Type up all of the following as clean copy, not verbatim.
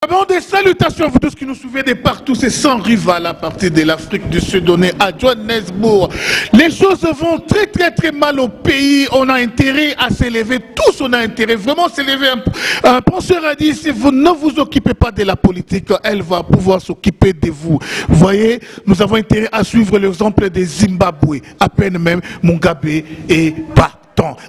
Avant des salutations à vous tous qui nous suivez de partout, c'est sans rival à partir de l'Afrique du Sud, on est à Johannesburg. Les choses vont très mal au pays, on a intérêt à s'élever, tous on a intérêt vraiment à s'élever. Un penseur a dit, si vous ne vous occupez pas de la politique, elle va pouvoir s'occuper de vous. Vous voyez, nous avons intérêt à suivre l'exemple de Zimbabwe, à peine même Mugabe et pas.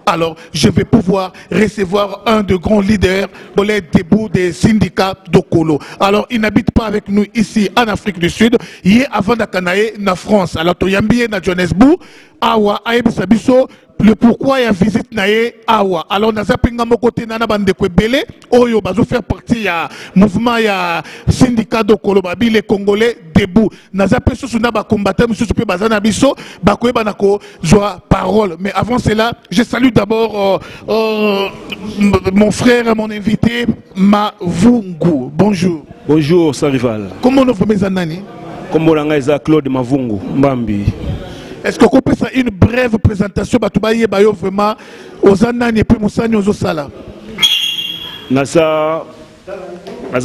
Alors, je vais pouvoir recevoir un de grands leaders pour les débuts des syndicats d'Okolo. Alors, il n'habite pas avec nous ici en Afrique du Sud. Il est avant d'Akanae, en France. Alors, Toyambi na Johannesburg, Awa, Aïb Sabiso, le pourquoi il y a visite nae Awa. Alors, nous avons mon côté nana bande kwebele, oyo bazo faire partie ya mouvement ya syndicat d'Okolo babi les Congolais debout. Nous avons sous na ba combattant monsieur pe bazana biso, ba ko banako joie parole. Mais avant cela, je salue d'abord mon frère, mon invité Mavungu. Bonjour. Bonjour, sans rival. Comment nous faisons nani? Comme on a Claude Mavungu, Mbambi. Est-ce qu'on peut faire une brève présentation de Bayo vraiment aux Anani et puis Moussani aux Osala? Nasa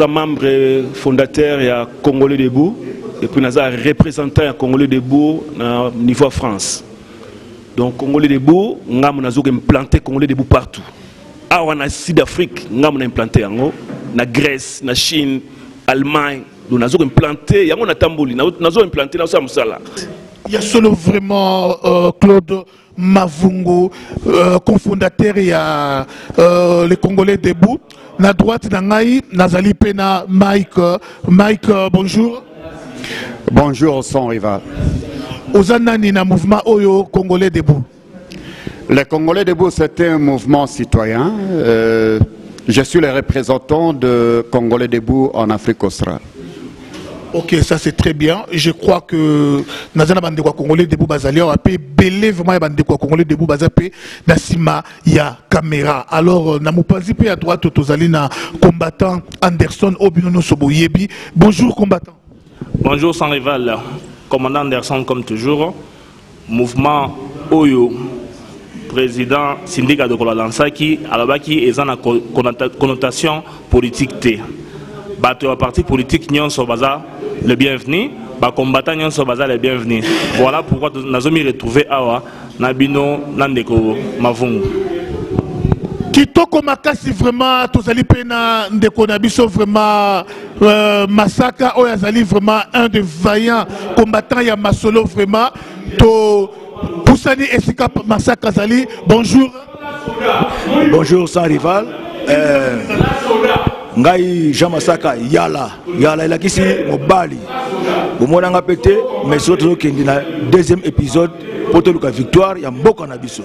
membre fondateur ya Congolais debout et puis Nasa représentant ya Congolais debout au niveau France. Donc Congolais debout, nous avons implanté Congolais debout partout. Ah, on a Sud-Afrique, nous avons implanté en Grèce, en Chine, Allemagne, nous avons implanté, nous avons implanté dans ce Moussala. Il y a solo vraiment Claude Mavungu, cofondateur, il y a les Congolais debout. Na droite, Nangaï, Nazali Pena, Mike. Mike, bonjour. Bonjour, sans rival. Ozanani, na mouvement Oyo, Congolais debout. Les Congolais debout, c'est un mouvement citoyen. Je suis le représentant de Congolais debout en Afrique australe. Ok, ça c'est très bien. Je crois que Nazana Bandekwa Congolais debout Bazali, on a pu belé vraiment Bandekwa Congolais debout Bazapé, Nasima, il y a caméra. Alors, Namoupanzi à droite, Tozalina, combattant Anderson Obinono Soboyebi. Bonjour, combattant. Bonjour, sans rival. Commandant Anderson, comme toujours. Mouvement Oyo, président syndicat de Kolalansaki, Alabaki, et en connotation politique T. Bateau parti politique Nyon Sobaza, le bienvenu. Bah combattant Nyon Sobaza, le bienvenu. Voilà pourquoi nous avons retrouvé Awa, Nabino, Nandeko, Mavungu. Kitoko Makasi vraiment, Tozali Pena, Ndeko Nabiso vraiment, Masaka, Oyazali vraiment un des vaillants combattants, ya Masolo vraiment, to Poussani Esika Masaka Zali, bonjour. Bonjour sans rival. Ngai Jamasaka Yala il a kisi mobali bomona nga pété mais surtout kendi na deuxième épisode pour te la victoire ya mboka na biso.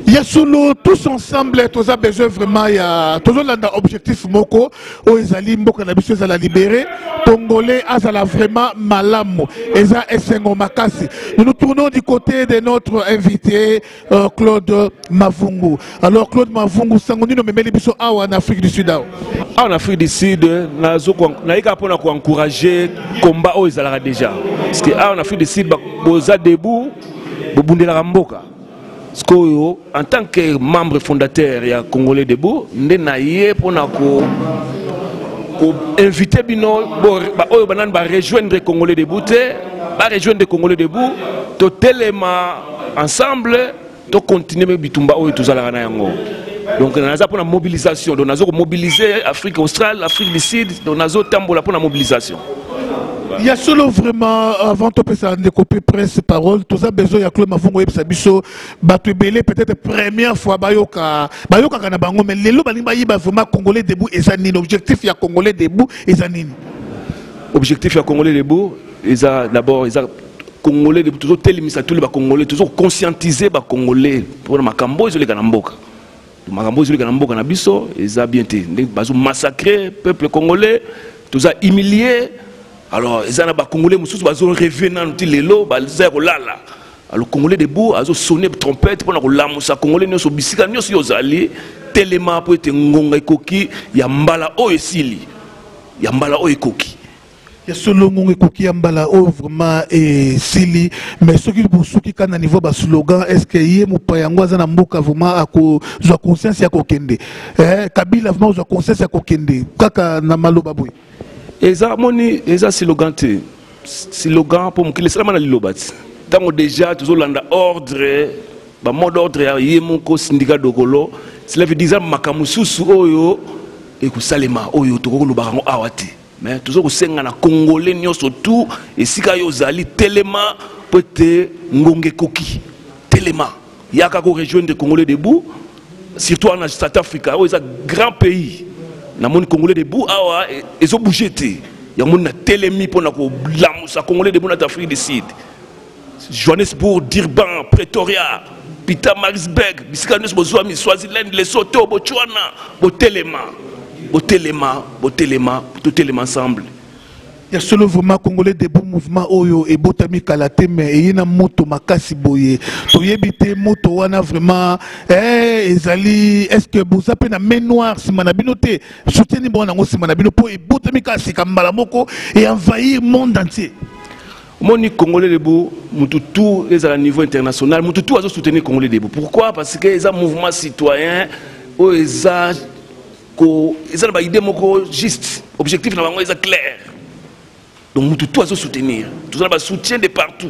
Yasolo tous ensemble tous a besoin vraiment ya tous on a objectif moko o ezali mboka na biso za la libérer Congolais azala vraiment malamu eza esengo makasi. Nous tournons du côté de notre invité Claude Mavungu. Alors Claude Mavungu sangoni no memeli biso awa en Afrique du Sud. En Afrique du Sud, naika pona ko encourager combat o ezala déjà. Parce que en Afrique du Sud boza debout bobundela mboka. En tant que membre fondateur ya Congolais debout, nde na ye pona ko inviter bino oyo banan ba rejoindre Congolais debout ba rejoindre Congolais debout to telema ensemble to continuer bitumba oyo tozala na yango. Donc nous avons pour la mobilisation, donc nous avons mobilisé Afrique australe, Afrique du Sud, donc nous avons tambola pour la mobilisation. Il y a solo vraiment, avant de passer de copier presse parole, tout ça besoin de Claude Mavungu et Sabiso, Batubele peut-être première fois Bayoka Kanabango, mais les lots vraiment Congolais debout et Zanine. L'objectif il y a Congolais debout et Zanine. Objectif il y a Congolais debout, d'abord ils ont Congolais debout, toujours télémisé tous les Congolais, toujours conscientiser les Congolais pour le Makambo et les Ganamboka. Makambo et les Ganamboka na biso, ils ont bien été, ils ont massacré le peuple congolais, ils ont humilié. Alors, les Congolais ont rêvé dans les lots, ils ont lala. Alors, les Congolais debout, ils ont sonné trompette pour que les Congolais ne soient pas les Congolais tellement pour être ngonga koki, il y a mbala o esili, il y a mbala o ekoki. ya solo ngongo ekoki mbala o vraiment et sili mais ce qui bosuki kana niveau ba slogan est-ce que yé mopa yango aza na mboka vraiment ako zo conscience ya kokende Kabila vraiment zo conscience ya kokende kaka na maloba boy eza moni eza slogan pour mokili salama na lilobati tango déjà tozolanda ordre ba mot d'ordre ya yé moko syndicat dokolo cela veut dire makamususu oyo ekusalema oyo tokoloba ngo awati mais toujours au sein na congolais nyonso tout et sika yo zali telema peut ngonge koki telema yaka ko rejoindre congolais debout surtout en South Africa où est un grand pays na mon congolais debout awa ils ont bougé té ya mon na telemi pour na ko lamusa congolais debout na Afrique du Sud Johannesburg, Durban, Pretoria, Pietermaritzburg, bisika nyonso bozwami Swaziland, Lesotho, Botswana, botelema Botelema, tout élément ensemble. Il y a solo vraiment congolais debout mouvement oyo et botami kalate mais et na moto makasi boye. To yebite moto wana vraiment ezali est-ce que vous appelez na main noire si manabinote soutenu bon nango si manabino po et botami kasi kambala moko et envahir monde entier. Moni congolais debout mututu est à niveau international mututu a soutenir congolais debout. Pourquoi? Parce que les mouvement citoyen o eza ils ont une idée juste, objectif est clair. Donc tout doit soutenir. Tout ça soutien de partout.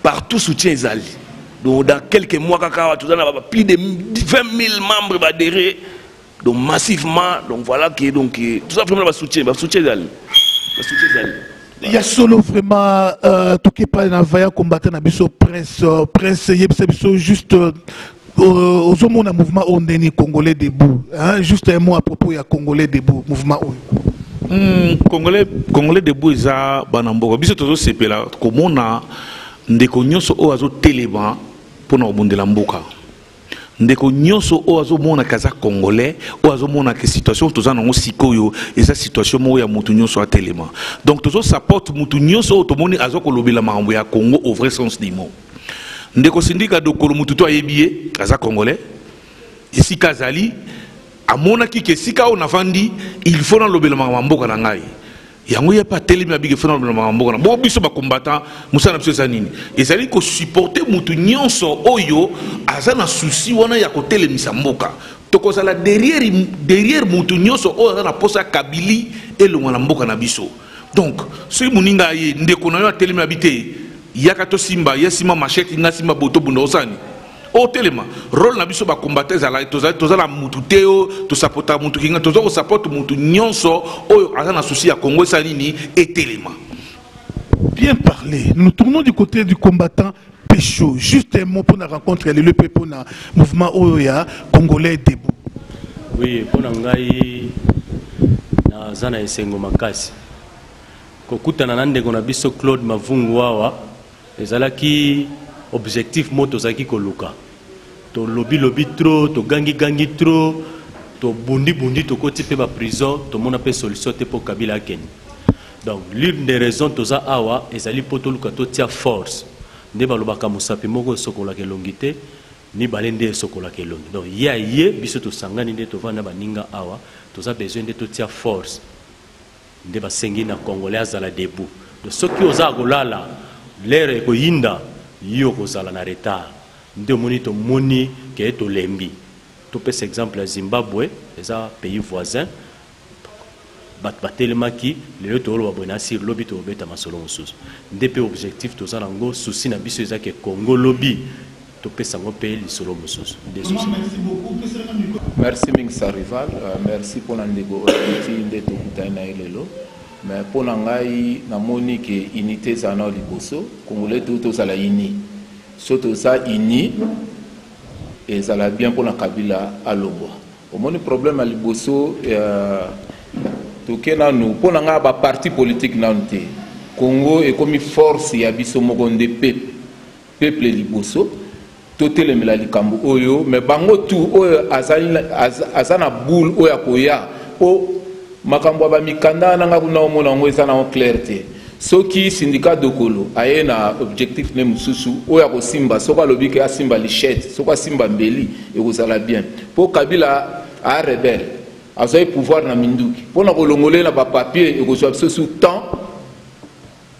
Partout soutien Ezali. Donc dans quelques mois, tout ça plus de 20 000 membres adhérés. Donc massivement, donc voilà qui donc tout ça vraiment soutien Ezali. Il y a solo vraiment tout qui parle dans vaillant combattant na biso presse yebisa juste au mouvement ondeni congolais debout juste un mot à propos ya congolais debout mouvement congolais debout eza banamboka biso tozo sepela komona ndeko nyonso o azo telema pona obundela mboka ndeko nyonso o azo mona kaza congolais o azo mona que situation toza nango sikoyo eza situation mo ya mutu nyonso atelema donc tozo support mutu nyonso to moni azo kolobela makambo ya Congo au vrai sens du mot. Ndeko sindika dokolo mututo ayebie aza congolais ici kazali amona ki ke sika on afandi il faut dans lobela mboka na ngai yango ya pa telemi abige faut dans lobela mboka na bo biso ba combattant musana biso zanini ezali ko supporter mutu nyonso oyo aza na souci wana ya ko telemisa mboka tokozala derrière mutu nyonso oyo aza na posa kabili elonga na mboka na biso donc soki muninga ye ndeko na yo telemi abite yakato simba yesima machete na simba boto bunda osani o telema rôle na biso ba combattre za la tozala mutu teo to sapota mutu kinga tozo ko support mutu nyonso oyo azana souci ya Congo sanini et telema. Bien parlé. Nous tournons du côté du combattant Pécho. Juste un mot pour la rencontre le pour na mouvement oya congolais debout. Oui, pour ngai na zana esengo makasi. Kokutana nande kona biso Claude Mavungu wawa ezalaki objectif moto zaki koluka to lobby trop to gangi trop to bundi to koti pe ba prison to mona pe solution te pour Kabila Ken. Donc l'une des raisons toza awa ezali poto luka to tia force nde balobaka musapi moko sokola ke longité ni balende sokola ke longi. Donc ye biso to sangani nde to vana baninga awa toza besoin de to tia force nde basengi na congolais azala debout. De ceux qui osa kolala l'air est koyinda yo kozala na retard nde moni to moni ke to lembi to pes exemple Zimbabwe eza pays voisin batelemaki le to lo babona sur lobby to beta masolo mosusu nde pe objectif to za nango souci na biso eza ke Congo lobby to pesa ngo pe lisolo mosusu. Merci Mingsa Rival, merci pour l'andego nde to kutana elelo. Mais pour ngai na moni ke unité zana liboso congolais tout ça la ini surtout ça ini et ça la bien pour la Kabila alongwa au moni problème à liboso to kena nous pour nga ba parti politique nanté Congo est comme force ya biso mokonde peuple liboso to telemela likambo oyo mais bango tout oyo azana boule oyo akoya o makambo ba mikanda nanga kuna omona ngo eza na clarté soki syndicat dokolo aye na objectif ne mususu oya ko simba soka lobike ya simba lichette soka simba mbeli e kozala bien po Kabila a rebelle azoy pouvoir na minduki pona ko longolela ba papier e kozwa biso sous temps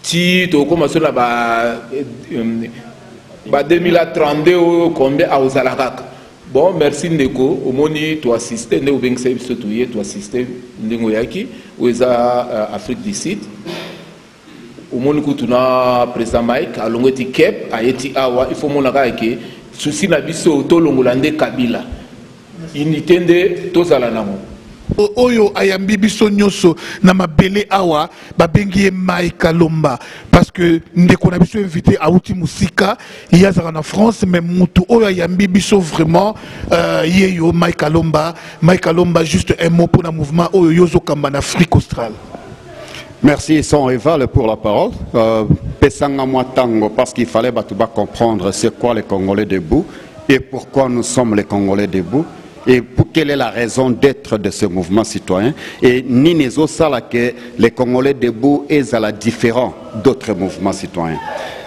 ti to commencer na ba 2032 combien à Ozalakaka. Bon, merci Ndeko, au moni to assister ndeko bengisa biso tuye to assister ndengo yaki oza Afrique du Sud. Au moni kutuna président Mike alongoti Cape ayeti awa il faut mona ka ke souci na biso to longolande Kabila. Initende to zala nango. Oyo ayambi biso nyoso na mabele awa babengi Mike Kalomba parce que ndeko na biso invité à outi musika yazaka na France mais mutu oyo ayambi biso vraiment yeyo Mike Kalomba juste un mot pour le mouvement oyo yozo kamba na Afrique australe. Merci Son Eval pour la parole. Pesanga Mwatango parce qu'il fallait comprendre c'est quoi les Congolais debout et pourquoi nous sommes les Congolais debout. Et quelle est la raison d'être de ce mouvement citoyen? Et Ninezo Sala que les Congolais debout est à la différent d'autres mouvements citoyens.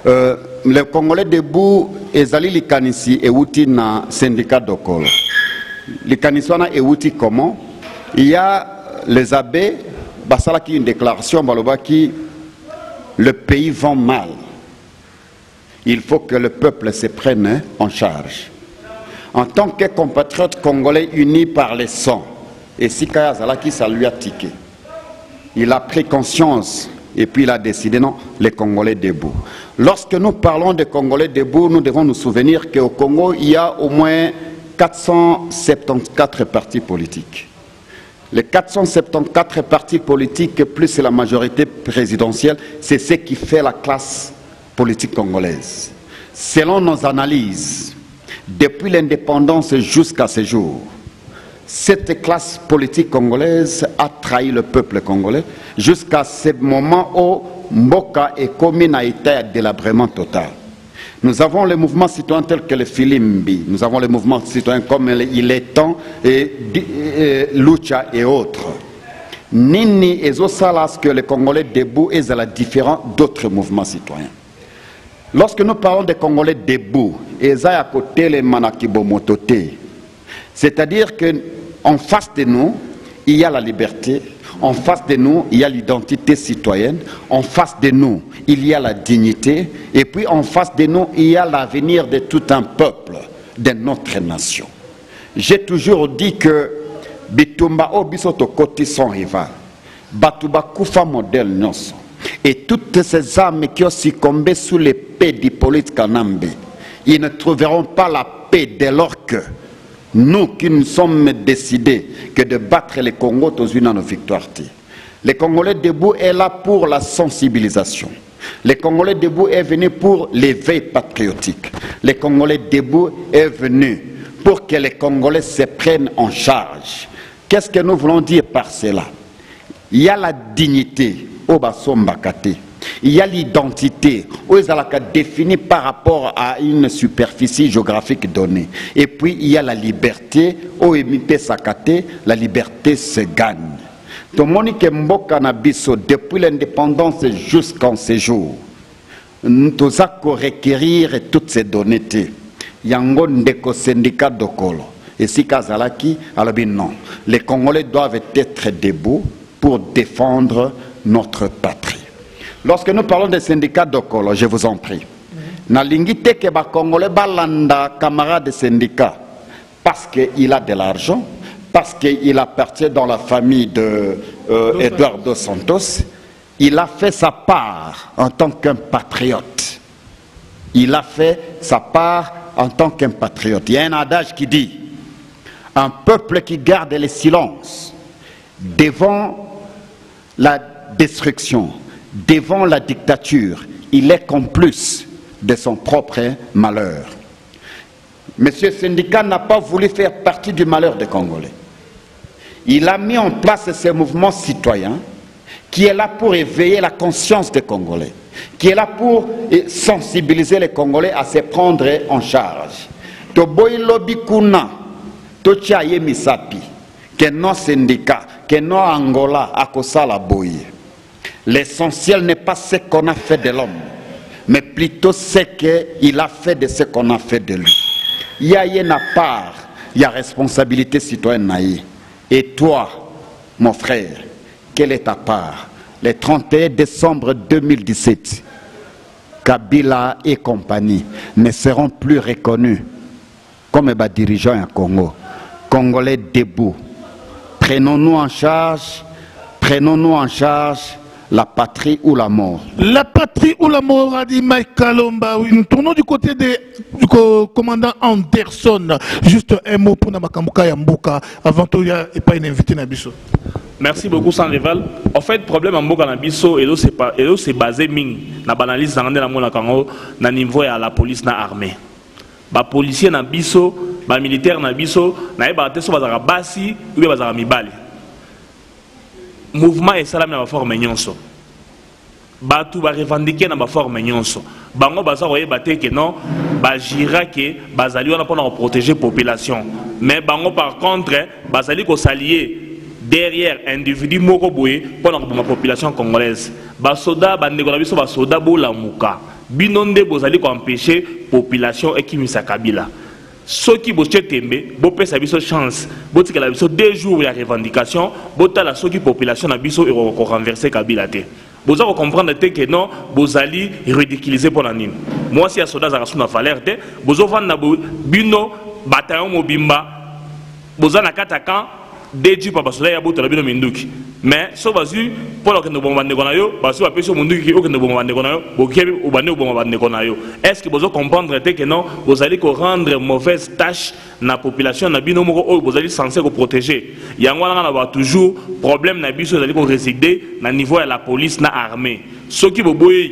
Les Congolais debout est allé likanisi et outil na syndicat d'Okolo. Likanisi wana et outil comment? Il y a les abbés, basala qui une déclaration baloba qui le pays va mal. Il faut que le peuple se prenne en charge. En tant que compatriote congolais unis par les sangs, et Sikaya Zalaki, ça lui a tiqué. Il a pris conscience et puis il a décidé, non, les Congolais debout. Lorsque nous parlons de Congolais debout, nous devons nous souvenir qu'au Congo, il y a au moins 474 partis politiques. Les 474 partis politiques, plus la majorité présidentielle, c'est ce qui fait la classe politique congolaise. Selon nos analyses, depuis l'indépendance jusqu'à ce jour, cette classe politique congolaise a trahi le peuple congolais jusqu'à ce moment où Mboka est commis à état de délabrement total. Nous avons les mouvements citoyens tels que le Filimbi, nous avons les mouvements citoyens comme Il est temps, Lucha et autres. Nini et Zosalas que les Congolais debout est à la différence d'autres mouvements citoyens. Lorsque nous parlons des Congolais debout, c'est-à-dire qu'en face de nous, il y a la liberté, en face de nous, il y a l'identité citoyenne, en face de nous, il y a la dignité, et puis en face de nous, il y a l'avenir de tout un peuple, de notre nation. J'ai toujours dit que Bitumba Obisoto Koti son rival, Batuba Kufa modèle Nyonso. Et toutes ces âmes qui ont succombé sous l'épée d'Hippolyte Kanambe, ils ne trouveront pas la paix dès lors que nous qui nous sommes décidés que de battre les Congos aux unes à nos victoires. Les Congolais debout est là pour la sensibilisation. Les Congolais debout est venu pour l'éveil patriotique. Les Congolais debout est venu pour que les Congolais se prennent en charge. Qu'est-ce que nous voulons dire par cela? Il y a la dignité. Il y a l'identité définie par rapport à une superficie géographique donnée. Et puis il y a la liberté, la liberté se gagne. Depuis l'indépendance jusqu'en ce jour, nous avons requérir toutes ces données. Yango ndeko syndicat d'Okolo. Et si Kazalaki, alors non. Les Congolais doivent être debout pour défendre notre patrie. Lorsque nous parlons des syndicats d'Okolo, je vous en prie, na lingite ke ba Congolais balanda camarade de syndicat parce qu'il a de l'argent, parce qu'il appartient dans la famille de Eduardo Santos, il a fait sa part en tant qu'un patriote. Il a fait sa part en tant qu'un patriote. Il y a un adage qui dit, un peuple qui garde le silence devant la destruction, devant la dictature, il est complice de son propre malheur. Monsieur Syndicat n'a pas voulu faire partie du malheur des Congolais. Il a mis en place ce mouvement citoyen qui est là pour éveiller la conscience des Congolais, qui est là pour sensibiliser les Congolais à se prendre en charge. Toboy lobby kuna, tochaye misapi, que nos syndicats, que nos Angola, à Kosala boye. L'essentiel n'est pas ce qu'on a fait de l'homme, mais plutôt ce qu'il a fait de ce qu'on a fait de lui. Il y a une part, il y a responsabilité citoyenne. Et toi, mon frère, quelle est ta part? le 31 décembre 2017, Kabila et compagnie ne seront plus reconnus comme dirigeants en Congo. Congolais debout. Prenons-nous en charge la patrie ou la mort. La patrie ou la mort, a dit Mike Kalomba. Oui, nous tournons du côté du commandant Anderson. Juste un mot pour Namakambuka Yambuka. Avant tout, il n'y a pas une invitée Nabiso. Merci beaucoup, sans rival. En fait, le problème en Mboka Nabiso, c'est basé na l'analyse na niveau à la police na armée. Les policiers Nabiso, les militaires Nabiso, na basi ou bazara mibali. Mouvement et salam na forme nyonso. Batu ba revendiquer na forme nyonso. Bango baza roye baté que non, ba jira que bazali on pour protéger population. Mais bango par contre, bazali ko s'allier derrière individu moko boye pour la population congolaise. Ba soda ba ndeko na biso ba soda bola muka. Binonde bozali ko empêcher population et kimisa Kabila. Ceux qui bossent tembe, bo pesa biso chance, bo tika la biso 2 jours ya revendication, bo tala ceux qui population na biso et ko renverser Kabila te. Boza ko comprendre que non, bozali ridiculiser pour la nine. Moi si ya soda za rasuna valeur te, bozo vanda bino bataillon mobimba, boza na kataka deji papa soda ya boto la bino minduki. Mais so bazu pour que nous bombardons konayo, basu apesho munduki ki o que nous bombardons konayo, bokebi ubane bombardons konayo. Est-ce que bozo comprendre que non, vous allez rendre mauvaise tâche na population na bino moko o vous allez censé protéger. Yango na ba toujours problème na biso allez ko résider na niveau de la police na armée. Ceux qui boboyi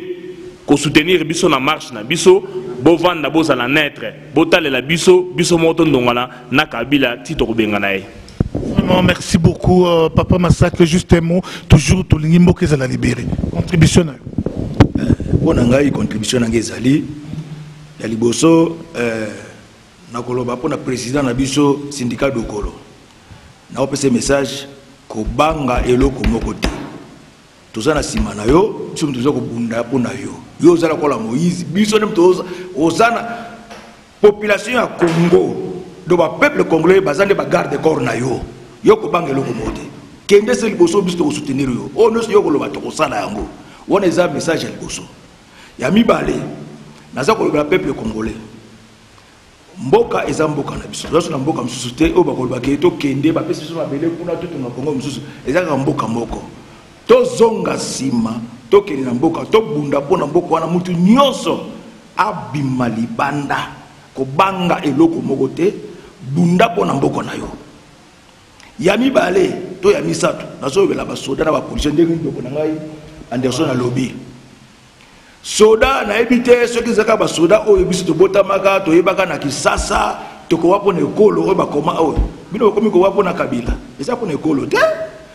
ko soutenir biso na marche na biso, bo vanda boza la naître, botale la biso moto ndongala na Kabila tito ko bengana ye. Vraiment, merci beaucoup, Papa Massacre. Juste un mot, toujours tout le monde qui est libéré. Contribution. Bon, on a une contribution à Gezali. Il y a Liboso, Nakoloba, pour le président Nabiso, syndicat de Kolo. On a ce message que Banga et Loko Mokote. Tout ça, c'est Manayo, tout ça, c'est Bunda Punayo. Yo, ça, c'est Moïse. Biso, Osana, population à Congo. Le peuple congolais bazande ba garde corps na yo yoko bange loko mote kende se liboso biso ko soutenir yo ono yoko lo bato ko sala yango on eza message ya liboso ya mibale naza ko le peuple congolais mboka eza mboka na biso loso na mboka msusu te o ba ko ba keto kende ba pesi so ba bele kuna to na Congo msusu eza ka mboka moko to zonga sima to kende na mboka to bunda pona mboka wana mutu nyonso abima libanda ko banga eloko moko te bunda pona mboko na yo ya mibale to ya misato nazo bela ba soda na ba police ndenge ndoko na ngai Anderson na lobby soda na ebite soki zaka ba soda oyo biso to botamaka to yebaka na Kisasa to ko wapo na ekolo oyo ba koma oyo bino komi ko wapo na Kabila eza ko na ekolo te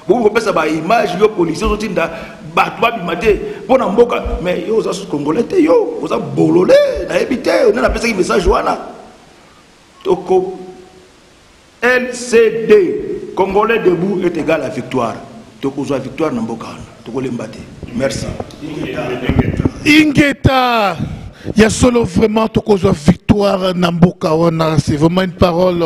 boko pesa ba image yo police zo tinda ba to bimate pona mboka mais yo za congolais te yo oza bololé na ebite on na pesa ki message wana toko LCD, Congolais debout est égal à victoire. Tokozwa victoire na mboka. Tokolembate. Merci. Ingeta, il y a solo vraiment tokozwa victoire na mboka wana. C'est vraiment une parole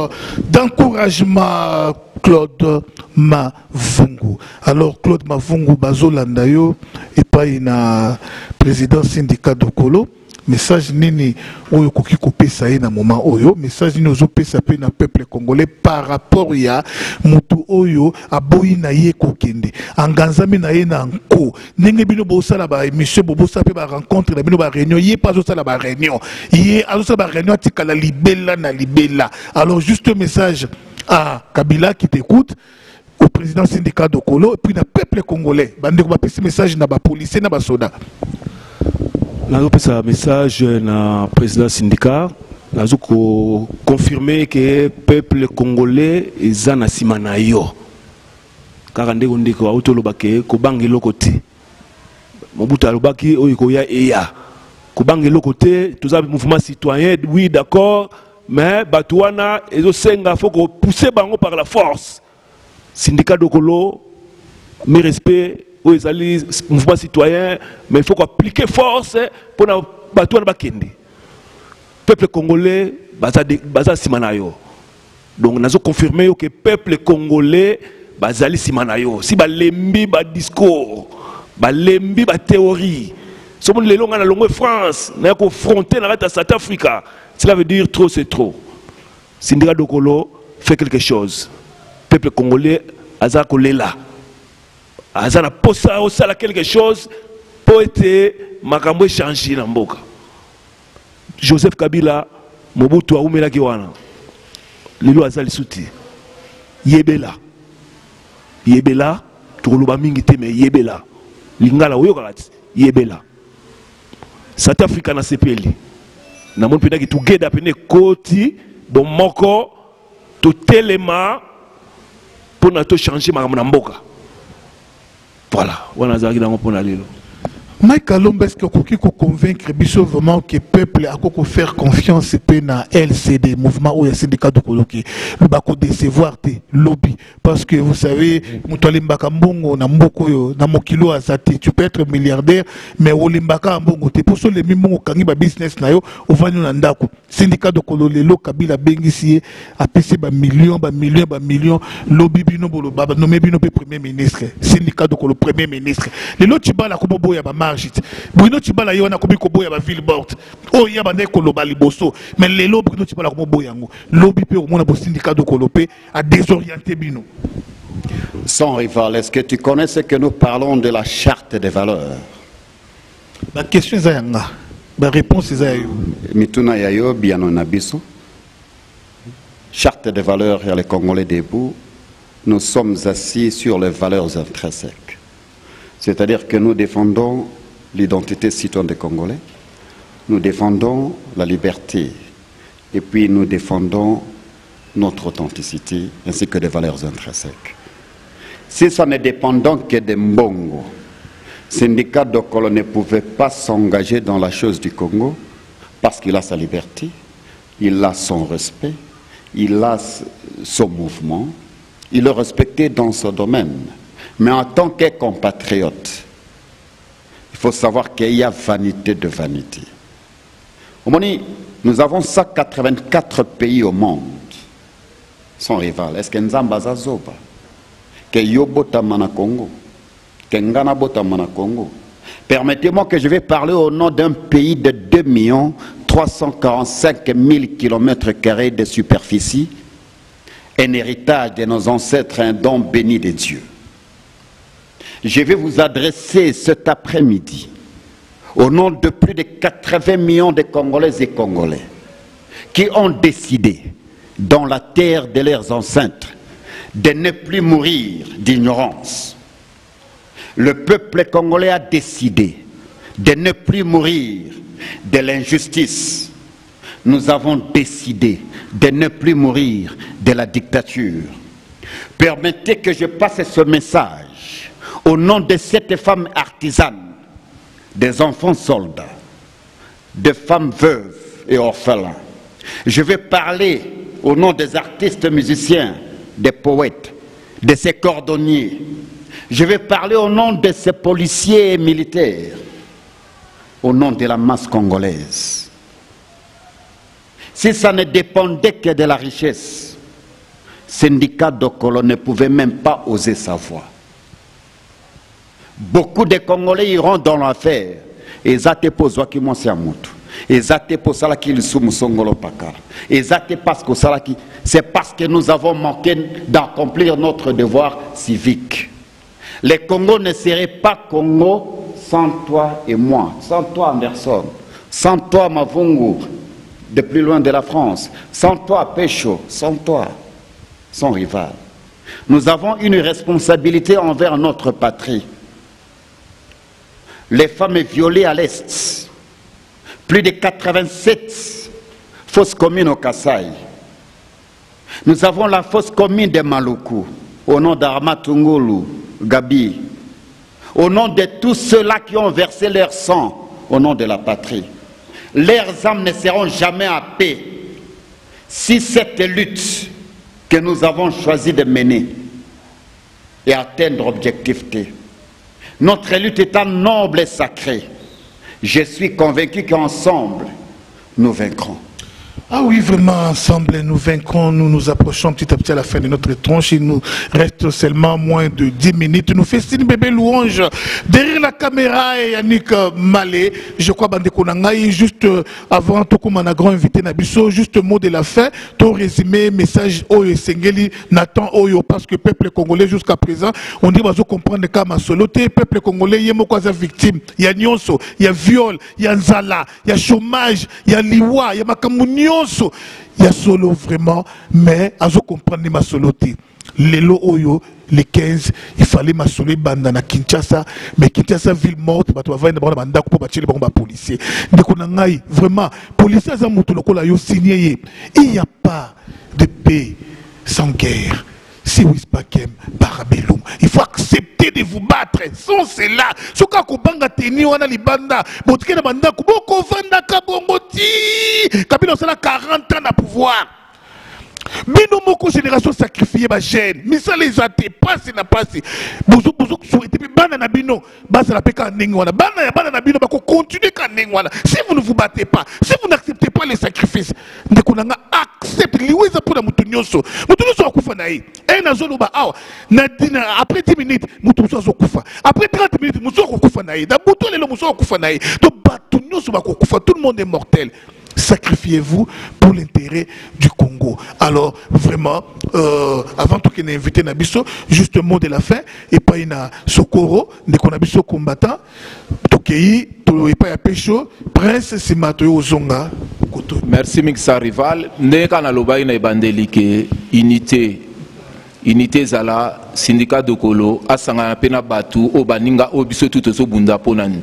d'encouragement, Claude Mavungu. Alors Claude Mavungu bazolanda yo et pas na président syndicat de Kolo. Message nini oyo koki kopesa na moment oyo message nini ozo pesa pe na peuple congolais par rapport ya mutu oyo aboyi na ye kokende anganzami na ye na nko ndenge bino bosala ba émission bobosa pe ba rencontre na bino ba réunion ye pas osala ba réunion ye azosala ba réunion atikala libela na libela. Alors juste un message à Kabila qui t'écoute, au président syndicat de Kolo et puis na peuple congolais bande ko ba pesa message na ba policier na ba soda. Nous avons un message na président syndicat. Nous avons confirmé que le peuple congolais est en Simanayo. Car nous avons dit que nous avons Kobangi Lokote. Mobutu Alobaki Oikoya Eya. Kobangi Lokote, tous les mouvements citoyens, oui d'accord, mais Batouana et Osenga, il faut pousser Bango par la force. Syndicat de Kolo, mes respects. Les mouvements citoyens, mais il faut appliquer force pour battre le bakende. Peuple congolais, baza simanayo. Donc nous avons confirmé que le peuple congolais, bazali simanayo. Si ba lembi ba discours, balembi ba théorie somo lelo ngana longo France na confronter na South Africa, cela veut dire trop c'est trop. Syndicat Dokolo fait quelque chose. Peuple congolais aza kolela aza na posa osala quelque chose pour être makambo changer na mboka. Joseph Kabila Mobutu aumela ki wana lelo aza lisuti yebela tukoloba mingi te me yebela lingala oyoka kati yebela South Africa na sepeli na mon pena ki together pene koti bon moko to telema pour na to changer makambo na mboka. Voilà wana azaki nango pona lelo. Mike Kalombe, est-ce que vous pouvez convaincre vraiment que le peuple a faire confiance à LCD, mouvement ou syndicat de coloquer, le bako décevoir tes lobby, parce que vous savez, Moutalimbaka Mbongo, Namoko, Namokilo Azati, tu peux être milliardaire, mais Olimbaka Mbongo, t'es pour ça les mêmes Kangiba business nayo, au Vanyo Nandako, syndicat de Kololelo, Kabila Bengisi, a PC millions, lobby bino bolo, baba nommé bino premier ministre, syndicat de Kolo premier ministre, les lots Tibala Kobobo Yabama. Bruno Tibala yona kobi kobo ya ba Villebord o ya ba ndeko loba liboso mais lelo Bruno Tibala komo boyango lobby pe au mona bo syndicat de kolopé a désorienté bino. Sans rival, est-ce que tu connais ce que nous parlons de la charte des valeurs? La question est yanga, la réponse est ayo. Mituna yayo biano nabiso. Charte des valeurs et les Congolais debout, nous sommes assis sur les valeurs intrinsèques. C'est-à-dire que nous défendons l'identité citoyenne des Congolais, nous défendons la liberté, et puis nous défendons notre authenticité, ainsi que des valeurs intrinsèques. Si ça ne dépendait que de Mbongo, syndicat Dokolo ne pouvait pas s'engager dans la chose du Congo, parce qu'il a sa liberté, il a son respect, il a son mouvement, il est respecté dans ce domaine. Mais en tant que compatriote, il faut savoir qu'il y a vanité de vanité. Nous avons 184 pays au monde, sans rival. Est-ce que Nzamba Zazoba, que Yobota Mana Congo, que Ngana Bota Mana Congo? Permettez-moi que je vais parler au nom d'un pays de 2 345 000 km² de superficie, un héritage de nos ancêtres, un don béni de Dieu. Je vais vous adresser cet après-midi, au nom de plus de 80 millions de Congolaises et Congolais, qui ont décidé, dans la terre de leurs ancêtres, de ne plus mourir d'ignorance. Le peuple congolais a décidé de ne plus mourir de l'injustice. Nous avons décidé de ne plus mourir de la dictature. Permettez que je passe ce message au nom de cette femme artisane, des enfants soldats, des femmes veuves et orphelins. Je vais parler au nom des artistes musiciens, des poètes, de ces cordonniers. Je vais parler au nom de ces policiers et militaires, au nom de la masse congolaise. Si ça ne dépendait que de la richesse, syndicat Dokolo ne pouvait même pas oser sa voix. Beaucoup de Congolais iront dans l'affaire. Et zate po zwaki mwasi amutu. Et zate po salaki lisumu songolo pakara. Et zate parce que salaki, c'est parce que nous avons manqué d'accomplir notre devoir civique. Le Congo ne serait pas Congo sans toi et moi, sans toi Anderson, sans toi Mavungu, de plus loin de la France, sans toi Pécho, sans toi, sans rival. Nous avons une responsabilité envers notre patrie. Les femmes violées à l'Est, plus de 87 fosses communes au Kassai. Nous avons la fosse commune de Maluku, au nom d'Armatungulu, Gabi, au nom de tous ceux-là qui ont versé leur sang au nom de la patrie. Leurs âmes ne seront jamais à paix si cette lutte que nous avons choisi de mener et atteindre l'objectivité. Notre lutte étant noble et sacrée, je suis convaincu qu'ensemble, nous vaincrons. Ah oui, vraiment, ensemble, nous vaincrons, nous nous approchons petit à petit à la fin de notre tronche. Il nous reste seulement moins de 10 minutes. Nous festine bébé louange. Derrière la caméra, et Yannick Malé, je crois, Bande Konangaï, juste avant, tout comme on a grand invité Nabiso, juste mot de la fin, ton résumé, message, Oyo Sengeli, Nathan Oyo, parce que peuple congolais, jusqu'à présent, on dit, on comprendre que ma soloté, peuple congolais, il y a quoi victime, il y a nyonso, il y a viol, il y a nzala, il y a chômage, il y a liwa, il y a makamunyo. Il y a solo vraiment, mais à ce comprendre ma soloté. Lelo Oyo, les 15, il fallait ma solo banda na Kinshasa, mais Kinshasa ville morte, bah tu vas voir une banda pour bâtir les bombes policiers. Donc on a vraiment, policiers à Moutoulokola yo signé, il n'y a pas de paix sans guerre. Si Wispakem, Parabellum, il faut accepter de vous battre. Sans cela, ce qu'on a tenu, on a les bandas, Botké de banda, Kuboko Vanda Kabongoti, Kabila a 40 ans à pouvoir. Bino moko génération sacrifiée ma gêne. Mais ça les a passé na passé. Bouzou souhaité bana na bino, basa la peka nengwana. Bana na bino bako continuer ka nengwana. Si vous ne vous battez pas, si vous n'acceptez pas les sacrifices, ndekonanga accepte liweza pour la mutunyoso. Mutunyoso akufa na yi. Et na zolo ba awa. Après 10 minutes, mutunyoso akufa. Après 30 minutes, mutunyoso akufa na yi. Da buto lelo mutunyoso akufa na yi. Donc batunyoso bako kufa, tout le monde est mortel. Sacrifiez-vous pour l'intérêt du Congo. Alors, vraiment, avant tout qu'il ait invité Nabiso, juste un mot de la fin, et pas une Sokoro, dès qu'on a Biso combattant, Tokei, et pas Pécho, Prince Simato Ozonga. Merci Mixa Rival. Neka na loba ina ibandeli ke unité zala syndicat Dokolo asanga pena batu o baninga o biso tout so bunda ponani.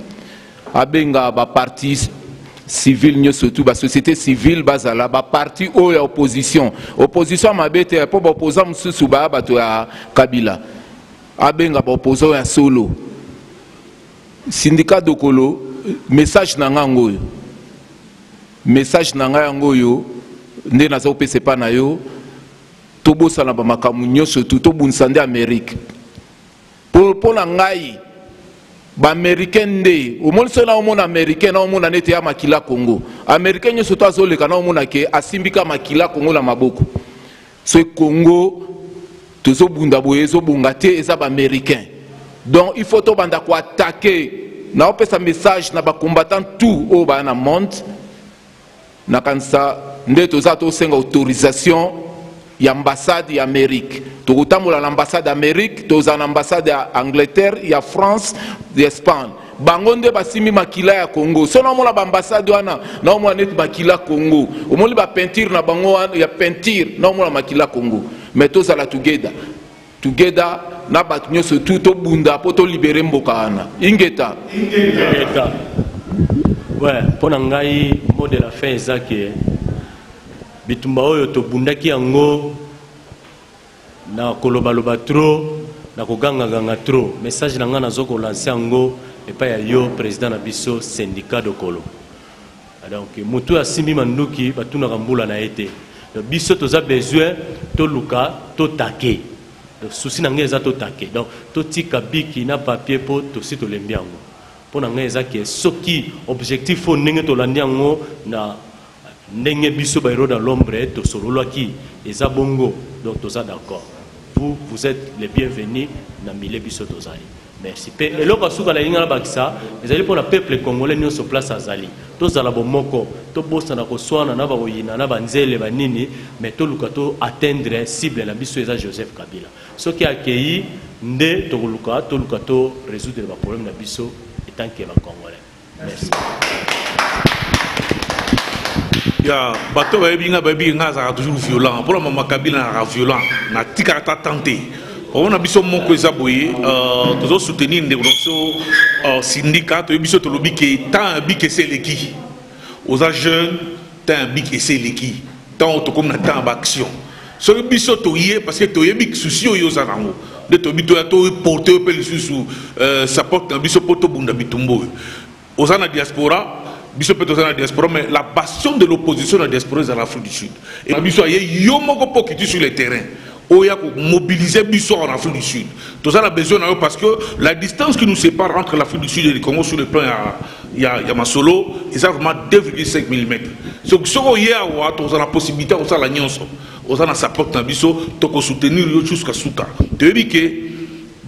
Abenga ba parti civil, surtout la société civile, la parti ou l'opposition. Opposition m'a bête pour opposer sous à Kabila. Abenga opposant à solo. Syndicat Dokolo, message nangangoyo. Message nangangoyo, ne nazo pese pa na yo. Tobo sana ba makamunyo surtout to bunsande Amérique. Pour nangai ba américain nde au monde cela au monde américain au monde anete ya makila Congo américain nyo soto azoleka na au monde ke asimbika makila Congo la maboko ce Congo tozo bunda boye zo bungate eza ba américain donc il faut to banda ko attaquer na opesa message na ba combattant tout au ba na monde na kansa nde toza to senga autorisation y ambassade y Amérique. Togotamula l'ambassade d'Amérique, toza l'ambassade d'Angleterre, y a France, y Espagne. Bangonde basimi makila ya Congo. Sono mola ambassade wana, na mo net makila Congo. O moli ba peinture na bango ya peinture, na mola makila Congo. Mais toza la together. Together na batunyo surtout to bunda poto libérer mboka wana. Ingeta. Ouais, pona ngai mot de la fin ezake bitumba oyo to bundaki yango na kolobaloba trop na koganga trop message na nga nazoko lancer yango epa ya yo président na biso syndicat Dokolo. Donc mutu asimbi manduki batuna kambula na ete biso toza besoin to luka to take donc souci na nga eza to take donc to tika biki na papier po to si to lembi yango pona nga eza ke soki objectif o ndenge to landi yango na ndenge biso bairo dans l'ombre to sololaki eza bongo donc toza d'accord vous êtes les bienvenus na mile biso tozali merci pe eloko suka la linga na bakisa ezali pour le peuple congolais nyonso place azali tozala bomoko to bosa na koswana na baoyina na banzele banini mais to luka to atteindre cible na biso eza Joseph Kabila soki akei nde to luka to résoudre les problèmes na biso etant que ba congolais merci. Ya bato bayebi nga za toujours violent pour mama Kabila na violent na tika ta tenter on a biso moko eza boye tozo soutenir ndeko syndicat to biso to lobi ke tant bik seleki aux jeunes tant bik seleki tant to comme na tant action so biso to yé parce que to yebi souci yo za nango de to bito to porter pe sous ça porte na biso poto bunda bitumbo aux na diaspora biso peut dans la diaspora mais la bastion de l'opposition dans la diaspora est en Afrique du Sud et biso y yomoko pokiti sur le terrain il y a mobiliser Bissot en Afrique du Sud. Tout ça, on a besoin parce que la distance qui nous sépare entre l'Afrique du Sud et le Congo sur le plan, il y a Masolo, et ça vraiment 2,5 mm. Ce que il y a la possibilité, on a la nuance, on a sa porte dans Bissot, on soutenir jusqu'à Souta. Tu dis que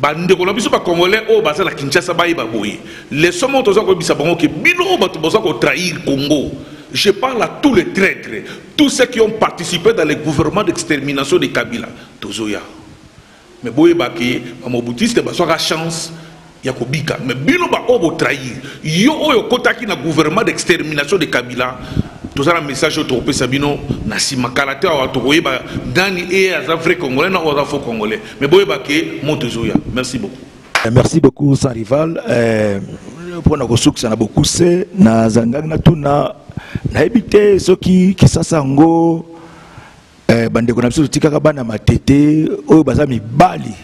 bandeko na biso ba congolais o baza la Kinshasa ba iba boye. Les sommes to za ko bisa bango ke bino ba to boza ko trahir Congo. Je parle à tous les traîtres, tous ceux qui ont participé dans le gouvernement d'extermination de Kabila. Tozoya. Mais boye baki, Mobutiste ba soka chance ya kobika. Mais bino ba obo trahir. Yo oyo kotaki na gouvernement d'extermination de Kabila. Toza un message au tropé Sabino na sima kalate wa tokoye ba dani e aza vrai congolais na oza faux congolais. Mais boye baki mon Tozoya. Merci beaucoup. Merci beaucoup sans rival. Pour nous ça na beaucoup c'est na zangang na tuna na ebité ceux qui sasango bande ko na biso tikaka bana matete oyo baza mibali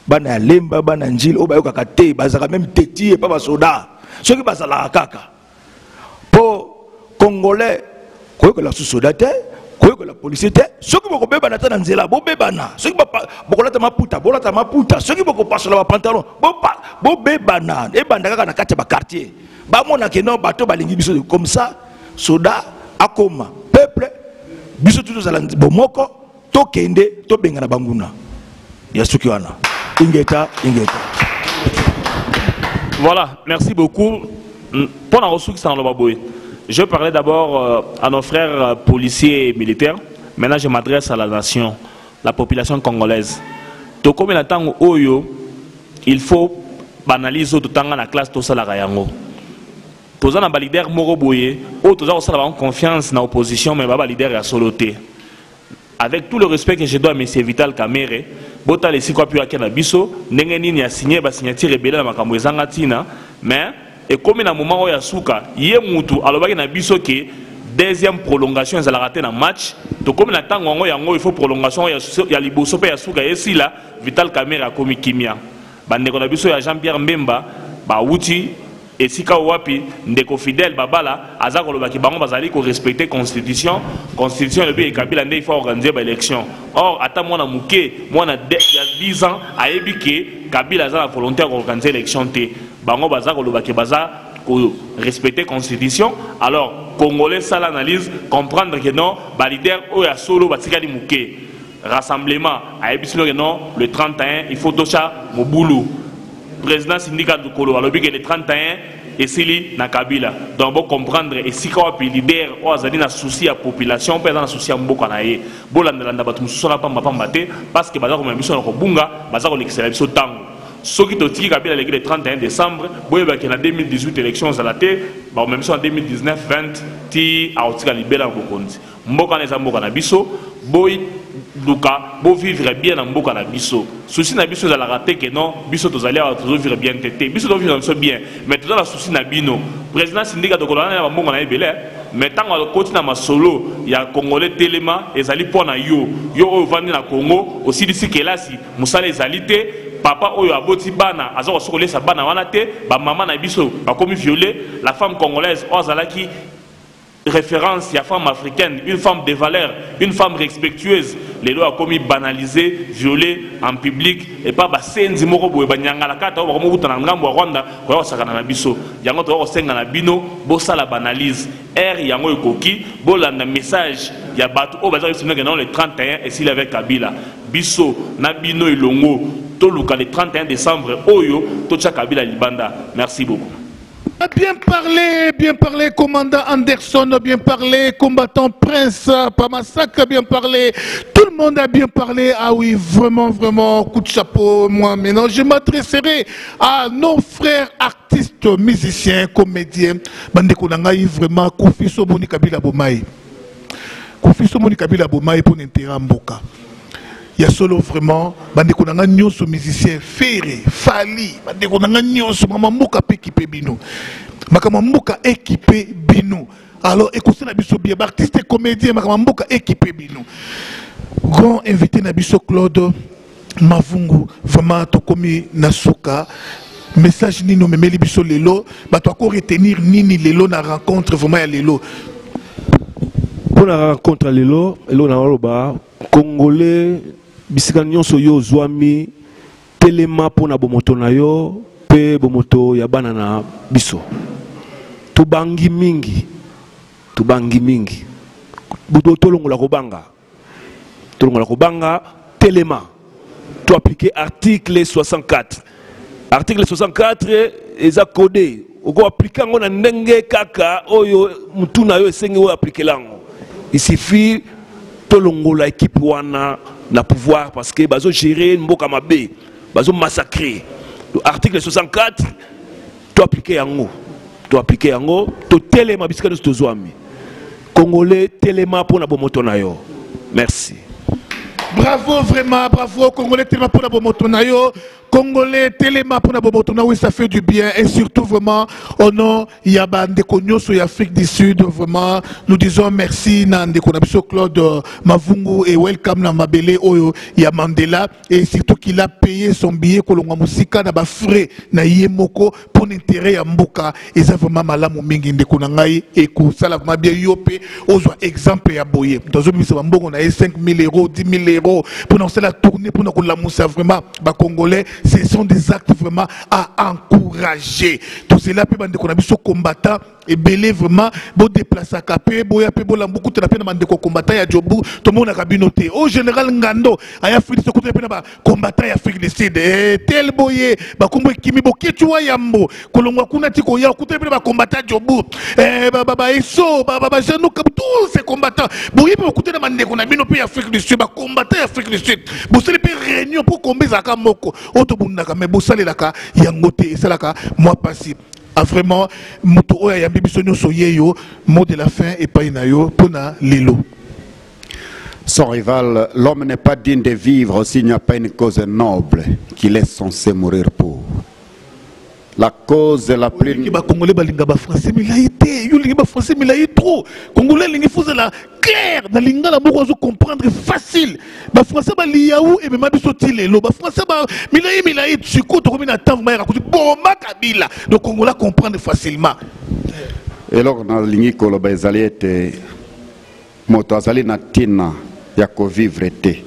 bana ya lemba bana njili oyo bayoka kate bazaka même teti et pas basoda ceux qui bazala kaka po congolais koyoka la soda te koyoka la police te ceux qui boko beba na ta nzela bo bebana ceux qui boko lata maputa ceux qui boko pasola ba pantalon bo bebana e banda kaka na kati ba quartier ba mona ke non bato balingi biso comme ça soda akoma peuple biso tuto zala bomoko to kende to benga na banguna ya suki wana ingeta. Voilà, merci beaucoup. Pendant ressources sans le baboy. Je parlais d'abord à nos frères policiers et militaires. Maintenant, je m'adresse à la nation, la population congolaise. Tout comme il attend Oyo, il faut banaliser tout le temps la classe de Salarayango. Tous les leaders Moroboye, tous les confiance dans l'opposition, mais les leaders à soloté. Avec tout le respect que je dois à M. Vital Kamere, Bota les quoi puis à Kenabiso, Nengenini a signé la signature rebelle à Makamouezangatina, mais. Et comme il y a un moment où il y a Souka, il y a Moutou, alors il y a une deuxième prolongation, ils ont raté dans le match. Donc comme il y a il faut prolongation, il y a Liboso, il y a Souka, et ici là, Vital Kamere a commis Kimia. Il y a Jean-Pierre Mbemba, Outi, et Sika Wapi, Ndeko Fidel, Babala, Azak Olobaki Bango, Bazali, qui respecter la Constitution. La Constitution, le pays est Kabila, il faut organiser l'élection. Or, attends, moi, il y a 10 ans, à Ebike, Kabila a la volonté d'organiser l'élection. Bango Bazak Olobaki Baza, respecter la Constitution. Alors, Congolais, ça l'analyse, comprendre que non, les leaders, eux, à Solo, Batikali Mouké. Rassemblement, à Ebike, non, le 31, il faut Tosha Moboulou. Président syndicat de Kolo, alors que le 31 et Sili na Kabila. Donc bon comprendre et si quoi puis leader ou azali na souci à population, pas na souci à mboka na ye. Bolanda landa batu musona pa mbate parce que baza ko membiso na ko bunga, baza ko l'excellent biso tango. Ce qui toti Kabila le 31 décembre, boyeba que na 2018 élections à la té, ba membiso en 2019 20 ti a otika libéra bokonzi. Mboka na mboka na biso, boy Luka, bo vivre bien en mboka na biso. Souci na biso za la raté que non, biso tozali a vivre bien tété. Biso to vivre bien, mais tout la souci na bino. Président syndicat de Kolana na mboka na ebele, mais tant que continue na solo, il y a Congolais Telema ezali pona yo vandi na Congo, aussi d'ici que là si musala ezalité papa oyo aboti bana azo sokolesa bana wana te, ba maman na biso ba komi violé, la femme congolaise ozalaki référence, il y a femme africaine, une femme de valeur, une femme respectueuse. Les lois ont commis banalisé, violé en public et pas basenzi moko boye banyanga la kata ba mobuta na ngambo Rwanda ko sakana na biso. Yango to ko senga na bino bo sala banalise. Yango ekoki bolanda message ya batu o baza que non le 31 et s'il avec Kabila. Biso na bino ilongo to luka le 31 décembre oyo to tcha Kabila libanda. Merci beaucoup. Bien parlé, commandant Anderson, bien parlé, combattant Prince, Pamassacre, bien parlé, tout le monde a bien parlé. Ah oui, vraiment, coup de chapeau, moi maintenant. Je m'adresserai à nos frères artistes, musiciens, comédiens. Bande Konangaï, vraiment, Kofi Somoni Kabila Bomaï. Kofi Somoni Kabila Bomaï pour n'intérêt Mboka. Il y a solo vraiment, bande konanga nyonso musicien Ferré, Fali, bande konanga nyonso mama mboka pe équipé bino. Makama mboka équipé bino. Alors écoutez na biso bien artiste et comédien makama mboka équipé bino. Grand invité na biso Claude Mavungu, vraiment to komi nasuka. Message nino memeli biso lelo, ba to ko retenir nini lelo na rencontre vraiment ya lelo. Pour la rencontre lelo, lelo na oloba Congolais bisika nyonso yo zwami telema pona bomoto na yo pe bomoto ya bana na biso tubangi mingi budo tolongola kobanga telema to appliquer article 64 eza codé oko appliquer ngo na ndenge kaka oyo mutuna yo esengi oyo appliquer lango. Il suffit tolongola équipe wana na pouvoir parce que bazo gérer mboka mabe bazo massacrer. Article 64 to appliquer yango to telema bisika to zwami congolais telema pona bomoto na yo. Merci. Bravo, vraiment, bravo, Congolais Téléma pour la Bomotonayo, Congolais Téléma pour la Bomotonayo, oui, ça fait du bien. Et surtout, vraiment, au nom, il y a des cognos sur l'Afrique du Sud, vraiment, nous disons merci, Nande Konabiso Claude Mavungu et welcome na Mabele, Oyo, il y a Mandela, et surtout qu'il a payé son billet, Kolonga Musika, na ba frais, na Yemoko, pour l'intérêt à Mboka, et ça vraiment malamu mingi, de Konangai, et Kousala, ma bien yopé, aux exemple à Boye. Dans un ministère Mbongo, on a 5 000 euros, 10 000 euros. Pour nous la tournée, pour nous la moussa vraiment, bah Congolais, ce sont des actes vraiment à encourager. Tout cela peut qu'on a vu ce combattant et belé vraiment, beau déplacer à Capé, beau yapé, beau l'amboucou, tu l'as pu demander qu'on combattant à Djobou, tout le monde a cabinoté. Au général Ngando, à Afrique du Sud, combattant à Afrique du Sud, tel boye, bah comme Kimi Boké, tu vois Yambo, Kolomwa Kunatiko, ya, écoutez, bah combattant à Djobou, bah Eso, bah Janou, tous ces combattants, boye, bah écoutez, demander qu'on a binoté à Afrique du Sud, bah combattant à Afrique du Sud, vous savez, réunion pour combien ça a moko, Otobundaka, mais vous savez, là, Yangote, et c'est là, moi, passé. Ah, vraiment, mot de la fin et pas inayo pour lilo. Son rival, l'homme n'est pas digne de vivre s'il n'y a pas une cause noble qu'il est censé mourir pour. La cause la plus... Congolais balinga ba français milaïté, yo linga ba français milaïté trop. Congolais linga faut la clair, na linga la moko zo comprendre facile. Ba français ba liaou et même biso tilelo, ba français ba milaïté chiko to comme na temps ma raconter bon makabila. Donc Congolais comprendre facilement. Et alors na lingi ko lo ba ezali ete moto azali na tina ya ko vivre te.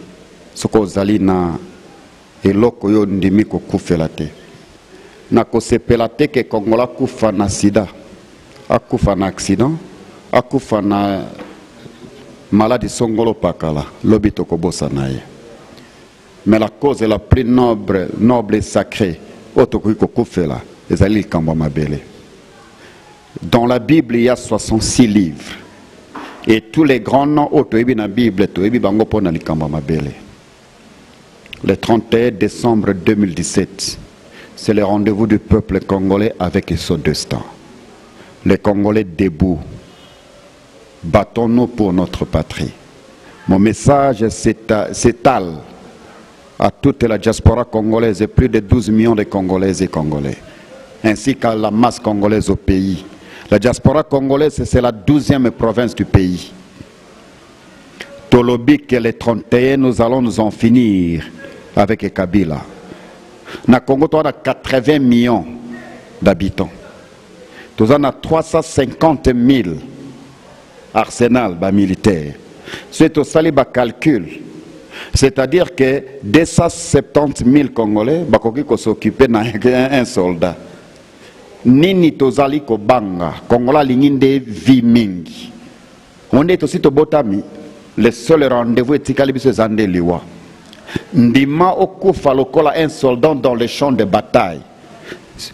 Soko zali na eloko yo ndimi ko kufela te. Na kosepela te ke Kongola kufa na sida, akufa na accident, akufa na maladie songolo pakala, lobito kobosa naye. Mais la cause la plus noble et sacrée, otokuiko kufela, ezali kamba mabele. Dans la Bible, il y a 66 livres. Et tous les grands noms otoebi na Bible, toebi bango pona likamba mabele. Le 31 décembre 2017. C'est le rendez-vous du peuple congolais avec son destin. Les Congolais debout. Battons-nous pour notre patrie. Mon message s'étale à toute la diaspora congolaise et plus de 12 millions de Congolaises et Congolais, ainsi qu'à la masse congolaise au pays. La diaspora congolaise, c'est la 12e province du pays. Tolobi que les 31, nous allons nous en finir avec Kabila. Na Congo, on a 80 millions d'habitants. Nous avons 350 000 arsenal militaires. C'est au saliba calcul. C'est-à-dire que 270 000 Congolais vont s'occuper d'un soldat. Nini tozali ko banga, Congola linginde vi mingi. On est aussi au Botami, le seul rendez-vous est Tikalibiso Zande Liwa. Ndima okufa lokola un soldat dans le champ de bataille.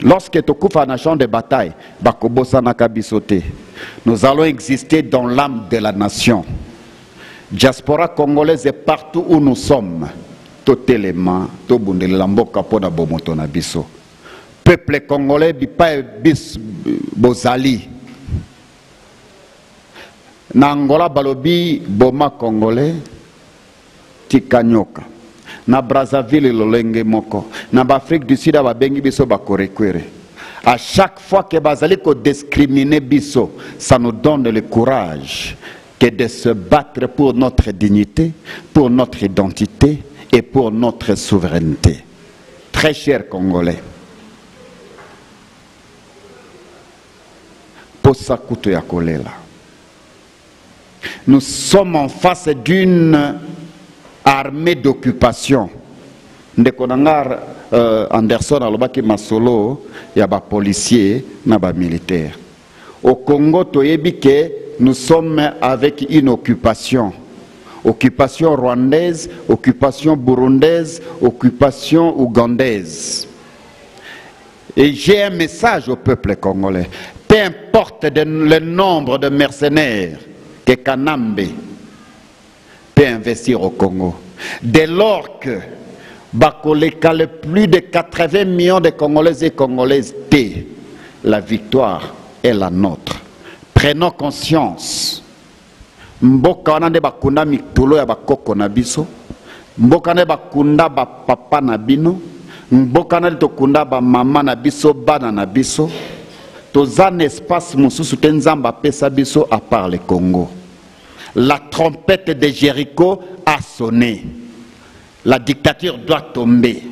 Lorsque tu okufa dans le champ de bataille, bakobosa nakabisote. Nous allons exister dans l'âme de la nation. Diaspora congolaise est partout où nous sommes. Totelema, tobundele lamboka pona bomoto na biso. Peuple congolais bipa bis bozali. Na Angola balobi boma congolais tikanyoka. Na Brazzaville lolenge moko. Na Afrique du Sud babengi biso bakorekwere. À chaque fois que bazali ko discriminer biso, ça nous donne le courage que de se battre pour notre dignité, pour notre identité et pour notre souveraineté. Très chers Congolais, Posakuto ya kolela. Nous sommes en face d'une armée d'occupation. Ndekonangar Anderson alobaki masolo ya ba policier na ba militaire. Au Congo toyebi que nous sommes avec une occupation. Occupation rwandaise, occupation burundaise, occupation ougandaise. Et j'ai un message au peuple congolais. Peu importe le nombre de mercenaires que Kanambe peut investir au Congo. Dès lors que Bakoleka, le plus de 80 millions de Congolais et Congolaises, la victoire est la nôtre. Prenons conscience. Mboka wana nde bakunda mikolo ya bakoko na biso. Mboka nde bakunda ba papa na bino. Mboka nde tokunda ba mama na biso, bana na biso. Toza un espace mosusu te nzamba pesa biso à part le Congo. La trompette de Jéricho a sonné. La dictature doit tomber.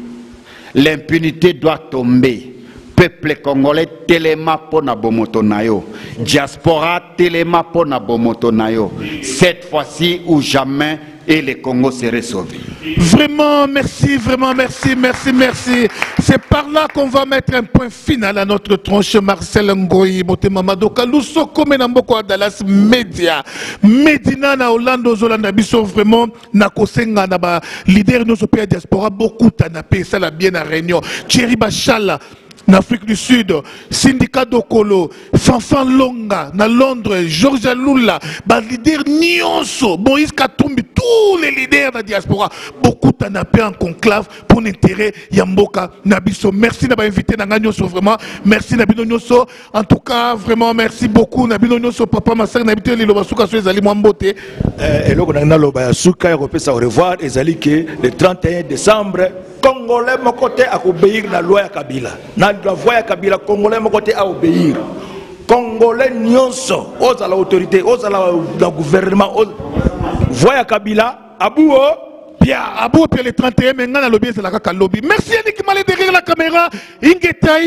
L'impunité doit tomber. Peuple congolais, telema pona bomoto nayo. Diaspora, telema pona bomoto nayo. Cette fois-ci ou jamais, et le Congo serait sauvé. Vraiment, merci, vraiment, merci, merci, merci. C'est par là qu'on va mettre un point final à notre tronche. Marcel Ngoyi, Motema Madoka, Lusso, Komenamboko, Dallas Media, Medina, na Orlando, Zolanda, Bisso, vraiment, Nakosenga, Naba, leader de nos pays diaspora, beaucoup tanapé, ça l'a bien à Réunion. Thierry Bachala, en Afrique du Sud, Syndicat Dokolo, Fanfan Longa, na Londres, Georges Lula, ba leader Nyonso, Moïse Katumbi, tous les leaders de la diaspora, beaucoup tanapé en conclave pour l'intérêt Yamboka Nabiso. Merci d'avoir invité Nanga Nyonso, vraiment. Merci Nabino Nyonso. En tout cas, vraiment, merci beaucoup Nabino Nyonso, papa, ma soeur, Nabito Lilobasuka, sur les Ali Mwambote. Et là, on a Loba Souka, on peut au revoir, et Zali que le 31 décembre, Congolais, mon côté, à obéir la loi à Kabila. Dans la voie à Kabila, Congolais, mon côté, à obéir. Congolais, nyonso, aux à l'autorité, aux à la gouvernement, voie à Kabila, Abou, bien, Abou, puis le 31, maintenant, le lobby, c'est la caca lobby. Merci, Yannick Malé, derrière la caméra. Ingeta,